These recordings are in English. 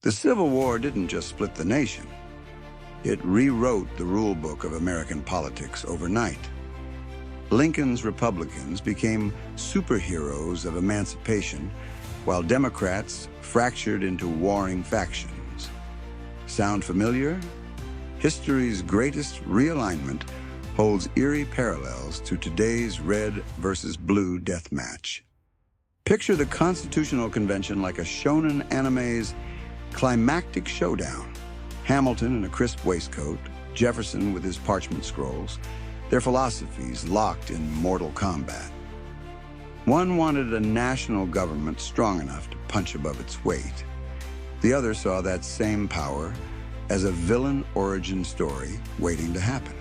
The Civil War didn't just split the nation. It rewrote the rule book of American politics overnight. Lincoln's Republicans became superheroes of emancipation, while Democrats fractured into warring factions. Sound familiar? History's greatest realignment holds eerie parallels to today's red versus blue death match. Picture the Constitutional Convention like a shonen anime's climactic showdown. Hamilton in a crisp waistcoat, Jefferson with his parchment scrolls, their philosophies locked in mortal combat. One wanted a national government strong enough to punch above its weight. The other saw that same power as a villain origin story waiting to happen.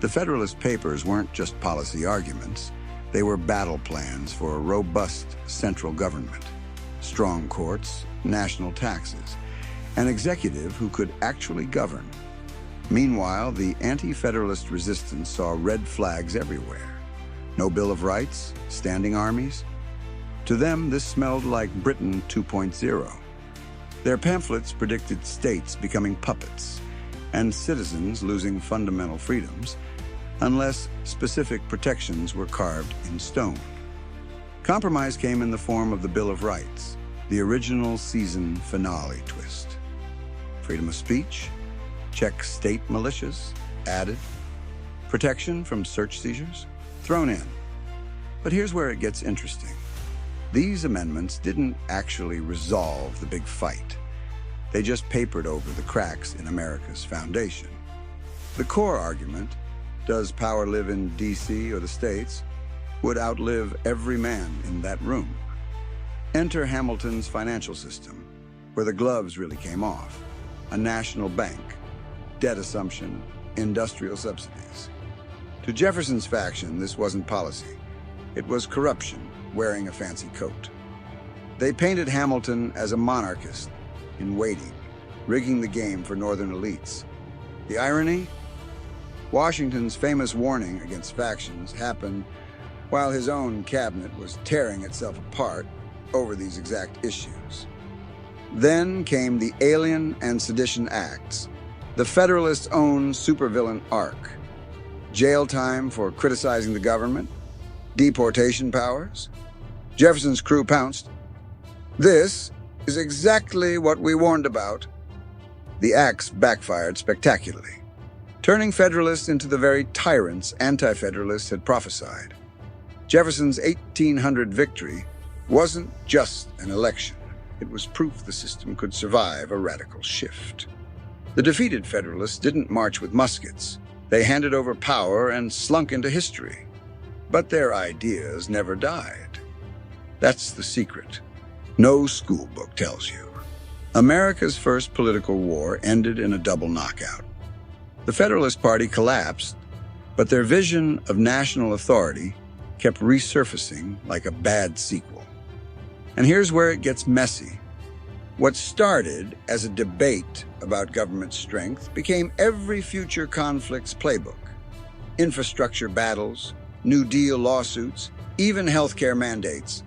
The Federalist Papers weren't just policy arguments. They were battle plans for a robust central government, strong courts, national taxes, an executive who could actually govern. Meanwhile, the anti-Federalist resistance saw red flags everywhere. No Bill of Rights, standing armies. To them, this smelled like Britain 2.0. Their pamphlets predicted states becoming puppets and citizens losing fundamental freedoms unless specific protections were carved in stone. Compromise came in the form of the Bill of Rights, the original season finale twist. Freedom of speech, check state militias, added. Protection from search seizures, thrown in. But here's where it gets interesting. These amendments didn't actually resolve the big fight. They just papered over the cracks in America's foundation. The core argument, does power live in D.C. or the states, would outlive every man in that room. Enter Hamilton's financial system, where the gloves really came off. A national bank, debt assumption, industrial subsidies. To Jefferson's faction, this wasn't policy. It was corruption, wearing a fancy coat. They painted Hamilton as a monarchist in waiting, rigging the game for northern elites. The irony? Washington's famous warning against factions happened while his own cabinet was tearing itself apart over these exact issues. Then came the Alien and Sedition Acts, the Federalists' own supervillain arc. Jail time for criticizing the government, deportation powers. Jefferson's crew pounced. This is exactly what we warned about. The acts backfired spectacularly, turning Federalists into the very tyrants anti-Federalists had prophesied. Jefferson's 1800 victory wasn't just an election. It was proof the system could survive a radical shift. The defeated Federalists didn't march with muskets. They handed over power and slunk into history. But their ideas never died. That's the secret. No school book tells you. America's first political war ended in a double knockout. The Federalist Party collapsed, but their vision of national authority kept resurfacing like a bad sequel. And here's where it gets messy. What started as a debate about government strength became every future conflict's playbook. Infrastructure battles, New Deal lawsuits, even healthcare mandates.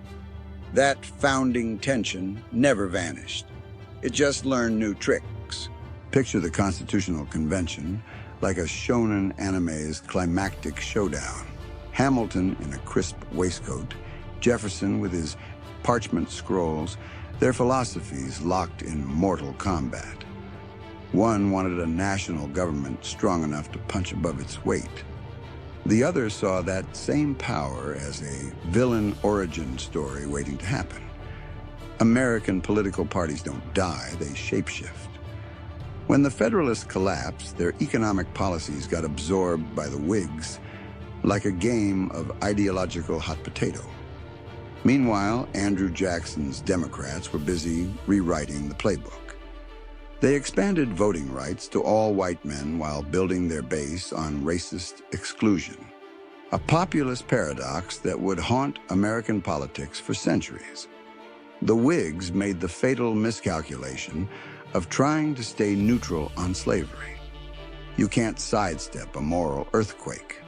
That founding tension never vanished. It just learned new tricks. Picture the Constitutional Convention like a shonen anime's climactic showdown. Hamilton in a crisp waistcoat, Jefferson with his parchment scrolls, their philosophies locked in mortal combat. One wanted a national government strong enough to punch above its weight. The other saw that same power as a villain origin story waiting to happen. American political parties don't die, they shapeshift. When the Federalists collapsed, their economic policies got absorbed by the Whigs like a game of ideological hot potato. Meanwhile, Andrew Jackson's Democrats were busy rewriting the playbook. They expanded voting rights to all white men while building their base on racist exclusion, a populist paradox that would haunt American politics for centuries. The Whigs made the fatal miscalculation of trying to stay neutral on slavery. You can't sidestep a moral earthquake.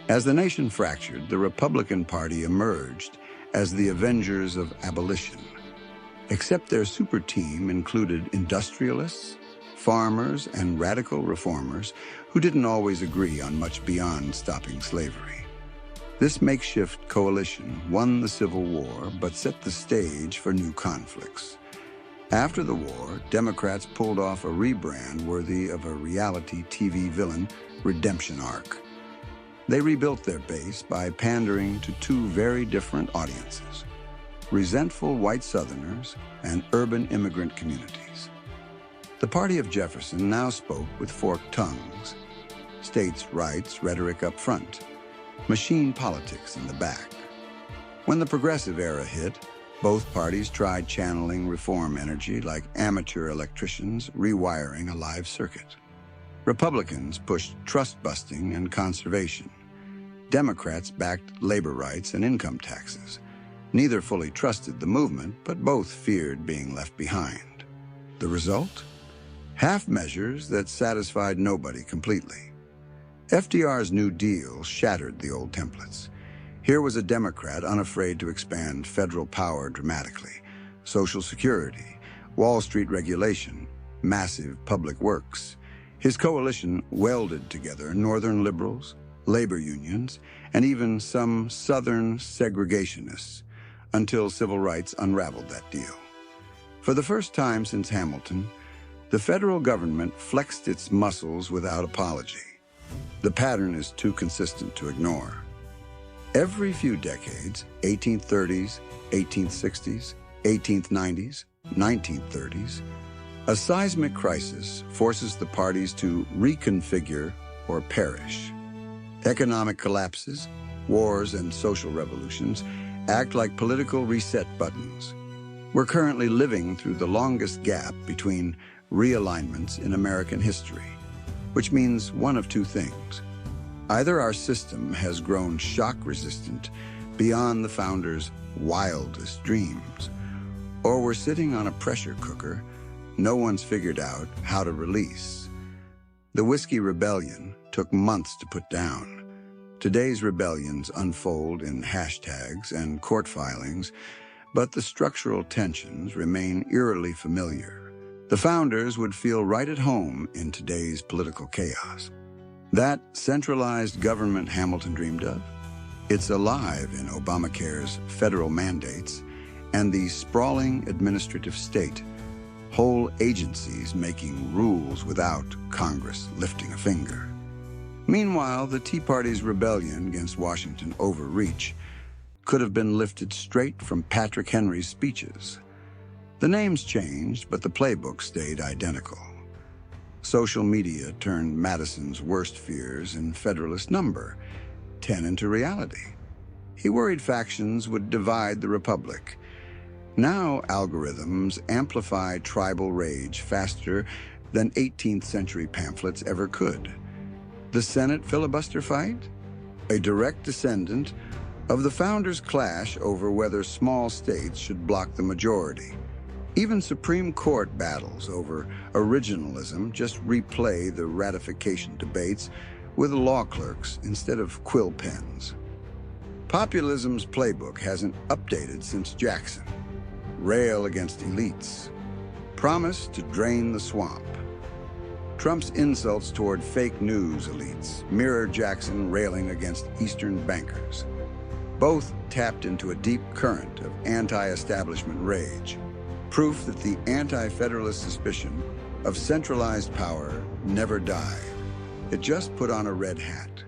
As the nation fractured, the Republican Party emerged as the avengers of abolition. except their super team included industrialists, farmers, and radical reformers who didn't always agree on much beyond stopping slavery. This makeshift coalition won the Civil War but set the stage for new conflicts. After the war, Democrats pulled off a rebrand worthy of a reality TV villain redemption arc. They rebuilt their base by pandering to two very different audiences: resentful white Southerners and urban immigrant communities. The party of Jefferson now spoke with forked tongues: states' rights rhetoric up front, machine politics in the back. When the progressive era hit, both parties tried channeling reform energy like amateur electricians rewiring a live circuit. Republicans pushed trust-busting and conservation. Democrats backed labor rights and income taxes. Neither fully trusted the movement, but both feared being left behind. The result? Half measures that satisfied nobody completely. FDR's New Deal shattered the old templates. Here was a Democrat unafraid to expand federal power dramatically: Social Security, Wall Street regulation, massive public works. His coalition welded together Northern liberals, labor unions, and even some Southern segregationists, until civil rights unraveled that deal. For the first time since Hamilton, the federal government flexed its muscles without apology. The pattern is too consistent to ignore. Every few decades, 1830s, 1860s, 1890s, 1930s, a seismic crisis forces the parties to reconfigure or perish. Economic collapses, wars, and social revolutions act like political reset buttons. We're currently living through the longest gap between realignments in American history, which means one of two things. Either our system has grown shock-resistant beyond the founders' wildest dreams, or we're sitting on a pressure cooker no one's figured out how to release. The Whiskey Rebellion took months to put down. Today's rebellions unfold in hashtags and court filings, but the structural tensions remain eerily familiar. The founders would feel right at home in today's political chaos. That centralized government Hamilton dreamed of, it's alive in Obamacare's federal mandates and the sprawling administrative state, whole agencies making rules without Congress lifting a finger. Meanwhile, the Tea Party's rebellion against Washington overreach could have been lifted straight from Patrick Henry's speeches. The names changed, but the playbook stayed identical. Social media turned Madison's worst fears in Federalist number 10 into reality. He worried factions would divide the Republic. Now algorithms amplify tribal rage faster than 18th century pamphlets ever could. The Senate filibuster fight? A direct descendant of the founders' clash over whether small states should block the majority. Even Supreme Court battles over originalism just replay the ratification debates with law clerks instead of quill pens. Populism's playbook hasn't updated since Jackson. Rail against elites. Promise to drain the swamp. Trump's insults toward fake news elites mirror Jackson railing against Eastern bankers. Both tapped into a deep current of anti-establishment rage. Proof that the anti-federalist suspicion of centralized power never died. It just put on a red hat.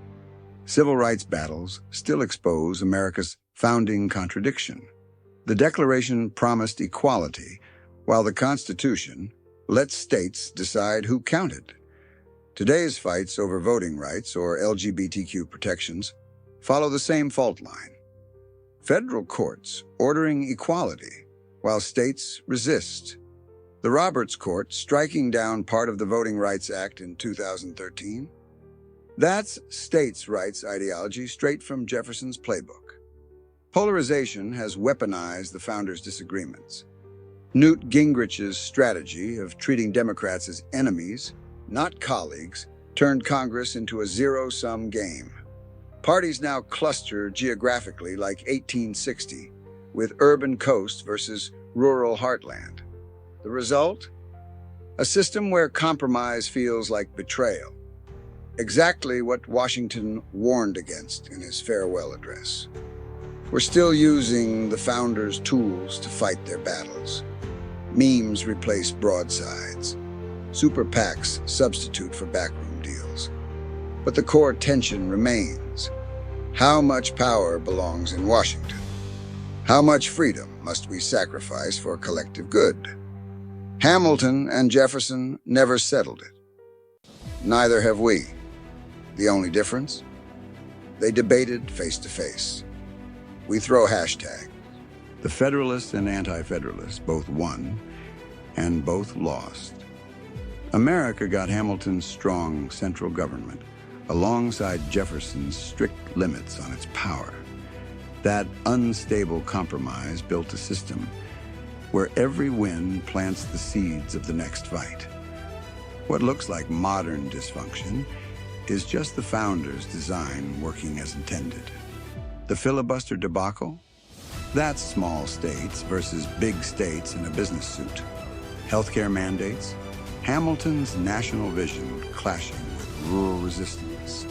Civil rights battles still expose America's founding contradiction. The Declaration promised equality, while the Constitution let states decide who counted. Today's fights over voting rights or LGBTQ protections follow the same fault line. Federal courts ordering equality, while states resist. The Roberts Court striking down part of the Voting Rights Act in 2013. That's states' rights ideology straight from Jefferson's playbook. Polarization has weaponized the founders' disagreements. Newt Gingrich's strategy of treating Democrats as enemies, not colleagues, turned Congress into a zero-sum game. Parties now cluster geographically like 1860, with urban coast versus rural heartland. The result? A system where compromise feels like betrayal. Exactly what Washington warned against in his farewell address. We're still using the founders' tools to fight their battles. Memes replace broadsides. Super PACs substitute for backroom deals. But the core tension remains. How much power belongs in Washington? How much freedom must we sacrifice for collective good? Hamilton and Jefferson never settled it. Neither have we. The only difference? They debated face to face. We throw hashtags. The Federalists and Anti-Federalists both won and both lost. America got Hamilton's strong central government alongside Jefferson's strict limits on its power. That unstable compromise built a system where every win plants the seeds of the next fight. What looks like modern dysfunction is just the founders' design working as intended. The filibuster debacle? That's small states versus big states in a business suit. Healthcare mandates? Hamilton's national vision clashing with rural resistance.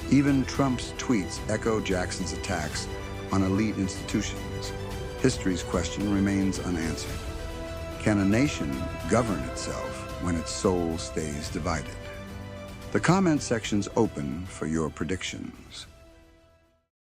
Even Trump's tweets echo Jackson's attacks on elite institutions. History's question remains unanswered. Can a nation govern itself when its soul stays divided? The comment section's open for your predictions.